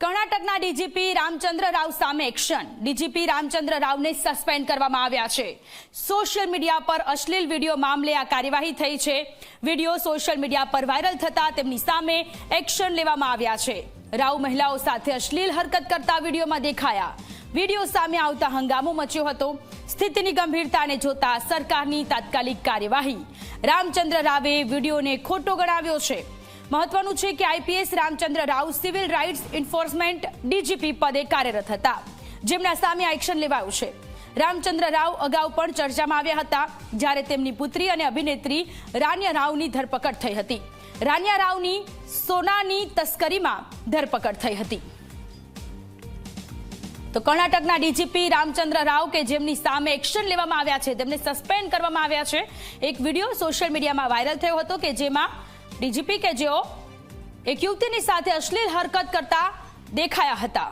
કર્ણાટકના ડીજીપી રામચંદ્ર રાવ સામે action. DGP Ramchandra રાવને suspend કરવામાં આવ્યા છે। સોશિયલ મીડિયા પર અશ્લીલ વિડીયો મામલે આ કાર્યવાહી થઈ છે। વિડીયો સોશિયલ મીડિયા પર વાયરલ થતા તેમની સામે એક્શન લેવામાં આવ્યા છે। રાવ મહિલાઓ સાથે અશ્લીલ હરકત કરતા વિડીયોમાં દેખાયા। વિડીયો સામે આવતા હંગામો મચ્યો હતો। સ્થિતિની ગંભીરતાને જોતા સરકારની તાત્કાલિક કાર્યવાહી। રામચંદ્ર રાવે વિડીયોને ખોટો ગણાવ્યો છે। મહત્વનું છે કે IPS Ramachandra Rao civil rights enforcement DGP પદે કાર્યરત હતા, જેમના સામે એક્શન લેવાયું છે। રામચંદ્ર રાવ અગાઉ પણ ચર્ચામાં આવ્યા હતા, જ્યારે તેમની પુત્રી અને અભિનેત્રી રાન્યા રાવની ધરપકડ થઈ હતી। રાન્યા રાવની સોનાની તસ્કરીમાં ધરપકડ થઈ હતી। તો કર્ણાટકના ડીજીપી રામચંદ્ર રાવ કે જેમની સામે એક્શન લેવામાં આવ્યા છે, તેમને સસ્પેન્ડ કરવામાં આવ્યા છે। એક વિડીયો સોશિયલ મીડિયામાં વાયરલ થયો હતો કે જેમાં ડીજીપી કે જેઓ એક યુવતીની સાથે અશ્લીલ હરકત કરતા દેખાયા હતા।